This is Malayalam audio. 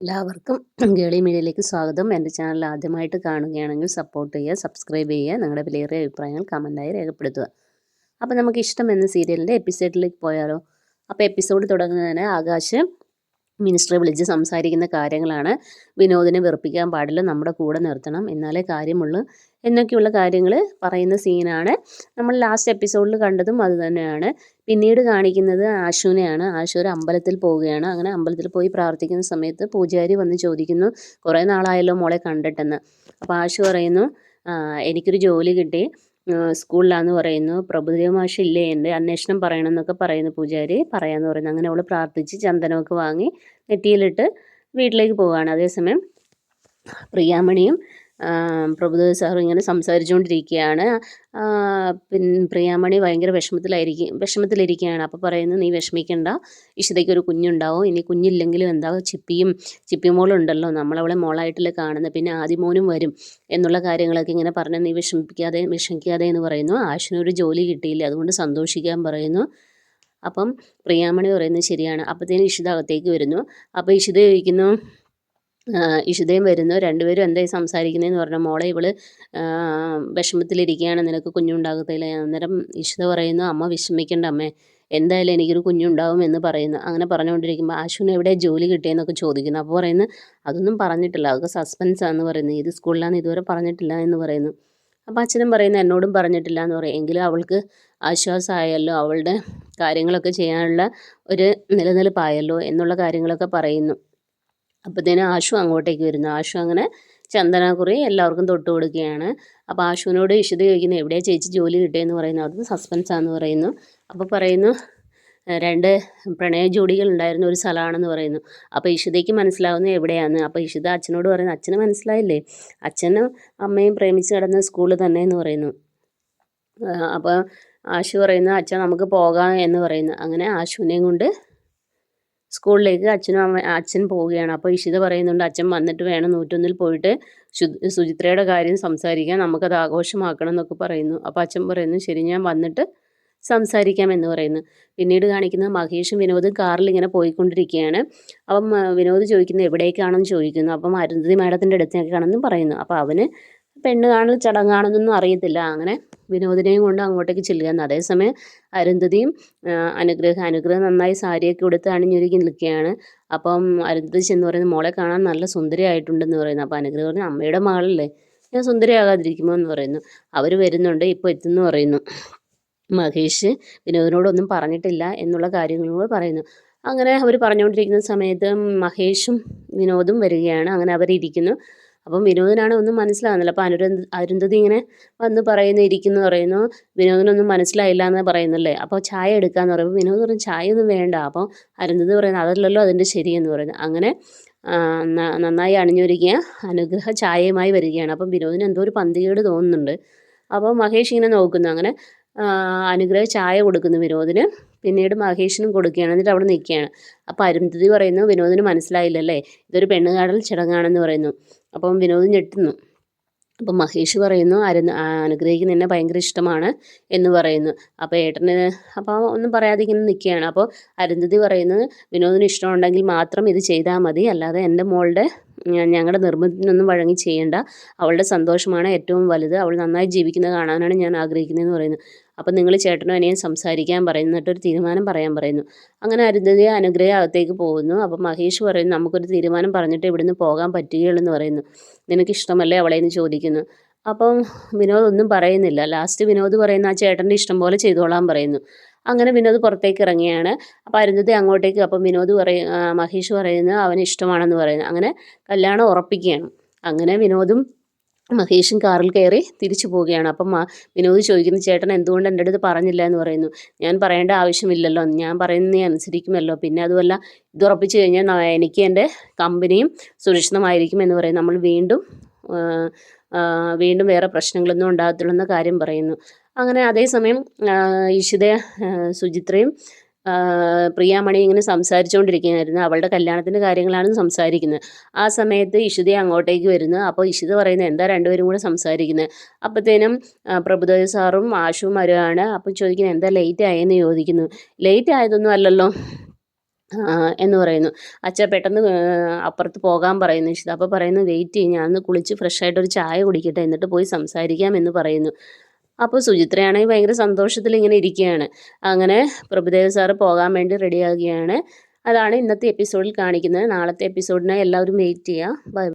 എല്ലാവർക്കും ഗേളി മീഡിയയിലേക്ക് സ്വാഗതം. എൻ്റെ ചാനൽ ആദ്യമായിട്ട് കാണുകയാണെങ്കിൽ സപ്പോർട്ട് ചെയ്യുക, സബ്സ്ക്രൈബ് ചെയ്യുക, നിങ്ങളുടെ വിലയേറിയ അഭിപ്രായങ്ങൾ കമൻറ്റായി രേഖപ്പെടുത്തുക. അപ്പോൾ നമുക്ക് ഇഷ്ടം എന്ന സീരിയലിൻ്റെ എപ്പിസോഡിലേക്ക് പോയാലോ? അപ്പോൾ എപ്പിസോഡ് തുടങ്ങുന്നതിന് ആകാശ് മിനിസ്റ്ററെ വിളിച്ച് സംസാരിക്കുന്ന കാര്യങ്ങളാണ്. വിനോദിനെ വെറുപ്പിക്കാൻ പാടില്ല, നമ്മുടെ കൂടെ നിർത്തണം, എന്നാലേ കാര്യമുള്ളൂ എന്നൊക്കെയുള്ള കാര്യങ്ങൾ പറയുന്ന സീനാണ് നമ്മൾ ലാസ്റ്റ് എപ്പിസോഡിൽ കണ്ടതും അത് തന്നെയാണ്. പിന്നീട് കാണിക്കുന്നത് ആശുവിനെയാണ്. ആശു ഒരു അമ്പലത്തിൽ പോവുകയാണ്. അങ്ങനെ അമ്പലത്തിൽ പോയി പ്രാർത്ഥിക്കുന്ന സമയത്ത് പൂജാരി വന്ന് ചോദിക്കുന്നു, കുറേ നാളായല്ലോ മോളെ കണ്ടിട്ടെന്ന്. അപ്പോൾ ആശു പറയുന്നു, എനിക്കൊരു ജോലി കിട്ടി, സ്കൂളിലാന്ന് പറയുന്നു. പ്രഭുദേവ മാഷില്ലേ, എൻ്റെ അന്വേഷണം പറയണമെന്നൊക്കെ പറയുന്നു. പൂജാരി പറയാമെന്ന് പറയുന്നു. അങ്ങനെ അവൾ പ്രാർത്ഥിച്ച് ചന്ദനമൊക്കെ വാങ്ങി നെറ്റിയിലിട്ട് വീട്ടിലേക്ക് പോവുകയാണ്. അതേസമയം പ്രിയാമണിയും പ്രഭുദേവ സാറും ഇങ്ങനെ സംസാരിച്ചുകൊണ്ടിരിക്കുകയാണ്. പ്രിയാമണി ഭയങ്കര വിഷമത്തിലിരിക്കുകയാണ്. അപ്പോൾ പറയുന്നു, നീ വിഷമിക്കണ്ട, ഇഷിതയ്ക്ക് ഒരു കുഞ്ഞുണ്ടാവും, ഇനി കുഞ്ഞില്ലെങ്കിലും എന്താ, ചിപ്പിമോളുണ്ടല്ലോ, നമ്മളവളെ മോളായിട്ടല്ലേ കാണുന്നത്, പിന്നെ ആദിമോനും വരും എന്നുള്ള കാര്യങ്ങളൊക്കെ ഇങ്ങനെ പറഞ്ഞ് നീ വിഷമിക്കാതെ എന്ന് പറയുന്നു. ആശുവിനൊരു ജോലി കിട്ടിയില്ല, അതുകൊണ്ട് സന്തോഷിക്കാൻ പറയുന്നു. അപ്പം പ്രിയാമണി പറയുന്നത് ശരിയാണ്. അപ്പോഴത്തേനും ഇഷിത അകത്തേക്ക് വരുന്നു. അപ്പോൾ ഇഷിത ചോദിക്കുന്നു, ഇഷിതയും വരുന്നു. രണ്ടുപേരും എന്തായി സംസാരിക്കുന്നതെന്ന് പറഞ്ഞു. മോളെ, ഇവള് വിഷമത്തിലിരിക്കുകയാണ്, നിനക്ക് കുഞ്ഞുണ്ടാകത്തില്ല. അന്നേരം ഇഷിത പറയുന്നു, അമ്മ വിഷമിക്കേണ്ട അമ്മേ, എന്തായാലും എനിക്കൊരു കുഞ്ഞുണ്ടാവും എന്ന് പറയുന്നു. അങ്ങനെ പറഞ്ഞുകൊണ്ടിരിക്കുമ്പോൾ ആശുവിന് എവിടെ ജോലി കിട്ടിയെന്നൊക്കെ ചോദിക്കുന്നു. അപ്പോൾ പറയുന്നു, അതൊന്നും പറഞ്ഞിട്ടില്ല, അതൊക്കെ സസ്പെൻസാന്ന് പറയുന്നു, ഏത് സ്കൂളിലാണെന്ന് ഇതുവരെ പറഞ്ഞിട്ടില്ല എന്ന് പറയുന്നു. അപ്പോൾ അച്ഛനും പറയുന്നു, എന്നോടും പറഞ്ഞിട്ടില്ല എന്ന് പറയും. എങ്കിലും അവൾക്ക് ആശ്വാസമായല്ലോ, അവളുടെ കാര്യങ്ങളൊക്കെ ചെയ്യാനുള്ള ഒരു നിലനിൽപ്പായല്ലോ എന്നുള്ള കാര്യങ്ങളൊക്കെ പറയുന്നു. അപ്പോഴത്തേനും ആശു അങ്ങോട്ടേക്ക് വരുന്നു. ആശു അങ്ങനെ ചന്ദനക്കുറി എല്ലാവർക്കും തൊട്ട് കൊടുക്കുകയാണ്. അപ്പോൾ ആശുവിനോട് ഇഷിത ചോദിക്കുന്നു, എവിടെയാണ് ചേച്ചി ജോലി കിട്ടിയെന്ന് പറയുന്നു. അത് സസ്പെൻസാന്ന് പറയുന്നു. അപ്പോൾ പറയുന്നു, രണ്ട് പ്രണയ ജോഡികൾ ഉണ്ടായിരുന്ന ഒരു സ്ഥലമാണെന്ന് പറയുന്നു. അപ്പോൾ ഇഷിതയ്ക്ക് മനസ്സിലാവുന്നു എവിടെയാണെന്ന്. അപ്പോൾ ഇഷിത അച്ഛനോട് പറയുന്നു, അച്ഛന് മനസ്സിലായില്ലേ, അച്ഛനും അമ്മയും പ്രേമിച്ച് കിടന്ന സ്കൂളിൽ തന്നെ എന്ന് പറയുന്നു. അപ്പോൾ ആശു പറയുന്നു, അച്ഛൻ നമുക്ക് പോകാം എന്ന് പറയുന്നു. അങ്ങനെ ആശുവിനെയും കൊണ്ട് സ്കൂളിലേക്ക് അച്ഛൻ പോവുകയാണ്. അപ്പോൾ ഇഷിത പറയുന്നുണ്ട്, അച്ഛൻ വന്നിട്ട് വേണം 101-ൽ പോയിട്ട് സുചിത്രയുടെ കാര്യം സംസാരിക്കാൻ, നമുക്കത് ആഘോഷമാക്കണം എന്നൊക്കെ പറയുന്നു. അപ്പോൾ അച്ഛൻ പറയുന്നു, ശരി, ഞാൻ വന്നിട്ട് സംസാരിക്കാം എന്ന് പറയുന്നു. പിന്നീട് കാണിക്കുന്നത് മഹേഷും വിനോദും കാറിൽ ഇങ്ങനെ പോയിക്കൊണ്ടിരിക്കുകയാണ്. അപ്പം വിനോദ് ചോദിക്കുന്നത് എവിടേക്കാണെന്ന് ചോദിക്കുന്നു. അപ്പം അരുന്ധതി മാഡത്തിൻ്റെ അടുത്തേക്കാണെന്നും പറയുന്നു. അപ്പോൾ അവന് പെണ്ണ് കാണൽ ചടങ്ങാണെന്നൊന്നും അറിയത്തില്ല. അങ്ങനെ വിനോദിനെയും കൊണ്ട് അങ്ങോട്ടേക്ക് ചെല്ലുകയെന്ന്. അതേസമയം അരുന്ധതിയും അനുഗ്രഹം നന്നായി സാരിയൊക്കെ ഉടുത്ത് അണിഞ്ഞൊരുങ്ങി നിൽക്കുകയാണ്. അപ്പം അരുന്ധതി ചെന്ന് പറയുന്നത്, മോളെ കാണാൻ നല്ല സുന്ദരിയായിട്ടുണ്ടെന്ന് പറയുന്നു. അപ്പോൾ അനുഗ്രഹം പറഞ്ഞു, അമ്മയുടെ മകളല്ലേ, ഞാൻ സുന്ദരിയാകാതിരിക്കുമോ എന്ന് പറയുന്നു. അവർ വരുന്നുണ്ട്, ഇപ്പോൾ എത്തുന്നു പറയുന്നു. മഹേഷ് വിനോദിനോടൊന്നും പറഞ്ഞിട്ടില്ല എന്നുള്ള കാര്യങ്ങളോട് പറയുന്നു. അങ്ങനെ അവർ പറഞ്ഞുകൊണ്ടിരിക്കുന്ന സമയത്ത് മഹേഷും വിനോദും വരികയാണ്. അങ്ങനെ അവരിയ്ക്കുന്നു. അപ്പം വിനോദിനാണ് ഒന്നും മനസ്സിലാകുന്നില്ല. അപ്പോൾ അരുന്ധതി ഇങ്ങനെ വന്ന് പറയുന്നു, ഇരിക്കുന്നു പറയുന്നു. വിനോദിനൊന്നും മനസ്സിലായില്ല എന്ന് പറയുന്നല്ലേ. അപ്പോൾ ചായ എടുക്കാമെന്ന് പറയുമ്പോൾ വിനോദ് പറയും, ചായ ഒന്നും വേണ്ട. അപ്പോൾ അരുന്ധതി പറയുന്നത്, അതല്ലല്ലോ അതിൻ്റെ ശരിയെന്ന് പറയുന്നു. അങ്ങനെ നന്നായി അണിഞ്ഞൊരുങ്ങിയ അനുഗ്രഹ ചായയുമായി വരികയാണ്. അപ്പം വിനോദിന് എന്തോ ഒരു പന്തികേട് തോന്നുന്നുണ്ട്. അപ്പോൾ മഹേഷ് ഇങ്ങനെ നോക്കുന്നു. അങ്ങനെ അനുഗ്രഹ ചായ കൊടുക്കുന്നു വിനോദിന്. പിന്നീട് മഹേഷിനും കൊടുക്കുകയാണ്. എന്നിട്ട് അവിടെ നിൽക്കുകയാണ്. അപ്പോൾ അരുന്ധതി പറയുന്നു, വിനോദിന് മനസ്സിലായില്ലല്ലേ, ഇതൊരു പെണ്ണുകാണൽ ചടങ്ങാണെന്ന് പറയുന്നു. അപ്പം വിനോദ് ഞെട്ടുന്നു. അപ്പം മഹേഷ് പറയുന്നു, അനുഗ്രഹിക്ക് നിന്നെ ഭയങ്കര ഇഷ്ടമാണ് എന്ന് പറയുന്നു. അപ്പോൾ ഏട്ടന് അപ്പോൾ ഒന്നും പറയാതെ ഇങ്ങനെ നിൽക്കുകയാണ്. അപ്പോൾ അരുന്ധതി പറയുന്നത്, വിനോദിന് ഇഷ്ടമുണ്ടെങ്കിൽ മാത്രം ഇത് ചെയ്താൽ മതി, അല്ലാതെ എൻ്റെ മോളുടെ ഞങ്ങളുടെ നിർബന്ധത്തിനൊന്നും വഴങ്ങി ചെയ്യേണ്ട, അവളുടെ സന്തോഷമാണ് ഏറ്റവും വലുത്, അവൾ നന്നായി ജീവിക്കുന്നത് കാണാനാണ് ഞാൻ ആഗ്രഹിക്കുന്നതെന്ന് പറയുന്നു. അപ്പം നിങ്ങൾ ചേട്ടനും അനിയൻ സംസാരിക്കാൻ പറയുന്നു, എന്നിട്ടൊരു തീരുമാനം പറയാൻ പറയുന്നു. അങ്ങനെ അരുന്ധതി അനുഗ്രഹ അകത്തേക്ക് പോകുന്നു. അപ്പം മഹേഷ് പറയുന്നു, നമുക്കൊരു തീരുമാനം പറഞ്ഞിട്ട് ഇവിടുന്ന് പോകാൻ പറ്റുകയുള്ളൂ എന്ന് പറയുന്നു. നിനക്കിഷ്ടമല്ലേ അവളെ എന്ന് ചോദിക്കുന്നു. അപ്പം വിനോദ് ഒന്നും പറയുന്നില്ല. ലാസ്റ്റ് വിനോദ് പറയുന്നു, ആ ചേട്ടൻ്റെ ഇഷ്ടം പോലെ ചെയ്തോളാൻ പറയുന്നു. അങ്ങനെ വിനോദ് പുറത്തേക്ക് ഇറങ്ങിയാണ്. അപ്പോൾ അരുന്ധതി അങ്ങോട്ടേക്ക്, അപ്പം മഹേഷ് പറയുന്നത് അവന് ഇഷ്ടമാണെന്ന് പറയുന്നു. അങ്ങനെ കല്യാണം ഉറപ്പിക്കുകയാണ്. അങ്ങനെ വിനോദും മഹേഷും കാറിൽ കയറി തിരിച്ചു പോവുകയാണ്. അപ്പം വിനോദ് ചോദിക്കുന്നു, ചേട്ടൻ എന്തുകൊണ്ട് എൻ്റെ അടുത്ത് പറഞ്ഞില്ല എന്ന് പറയുന്നു. ഞാൻ പറയേണ്ട ആവശ്യമില്ലല്ലോ, ഞാൻ പറയുന്നത് നീ അനുസരിക്കുമല്ലോ, പിന്നെ അതുമല്ല ഇത് ഉറപ്പിച്ച് കഴിഞ്ഞാൽ എനിക്ക് എൻ്റെ കമ്പനിയും സുരക്ഷിതമായിരിക്കും എന്ന് പറയും. നമ്മൾ വീണ്ടും വേറെ പ്രശ്നങ്ങളൊന്നും ഉണ്ടാകത്തില്ലെന്ന കാര്യം പറയുന്നു. അങ്ങനെ അതേസമയം സുചിത്രയും പ്രിയാമണി ഇങ്ങനെ സംസാരിച്ചുകൊണ്ടിരിക്കുകയായിരുന്നു. അവളുടെ കല്യാണത്തിൻ്റെ കാര്യങ്ങളാണ് സംസാരിക്കുന്നത്. ആ സമയത്ത് ഇഷിത അങ്ങോട്ടേക്ക് വരുന്നു. അപ്പോൾ ഇഷിത പറയുന്നത്, എന്താ രണ്ടുപേരും കൂടെ സംസാരിക്കുന്നത്? അപ്പോഴത്തേനും പ്രഭുദേവ് സാറും ആശുവും വരുവാണ്. അപ്പോൾ ചോദിക്കുന്നത്, എന്താ ലേറ്റ് ആയെന്ന് ചോദിക്കുന്നു. ലേറ്റ് ആയതൊന്നും അല്ലല്ലോ, എന്ന് പറയുന്നു. അച്ഛാ പെട്ടെന്ന് അപ്പുറത്ത് പോകാൻ പറയുന്നു ഇഷിത. അപ്പോൾ പറയുന്നു വെയിറ്റ് ചെയ്യും, ഞാനൊന്ന് കുളിച്ച് ഫ്രഷായിട്ടൊരു ചായ കുടിക്കട്ടെ, എന്നിട്ട് പോയി സംസാരിക്കാം എന്ന് പറയുന്നു. അപ്പോൾ സുചിത്രയാണെങ്കിൽ ഭയങ്കര സന്തോഷത്തിൽ ഇങ്ങനെ ഇരിക്കുകയാണ്. അങ്ങനെ പ്രഭുദേവ് സാറ് പോകാൻ വേണ്ടി റെഡിയാകുകയാണ്. അതാണ് ഇന്നത്തെ എപ്പിസോഡിൽ കാണിക്കുന്നത്. നാളത്തെ എപ്പിസോഡിനായി എല്ലാവരും വെയിറ്റ് ചെയ്യുക. ബൈ.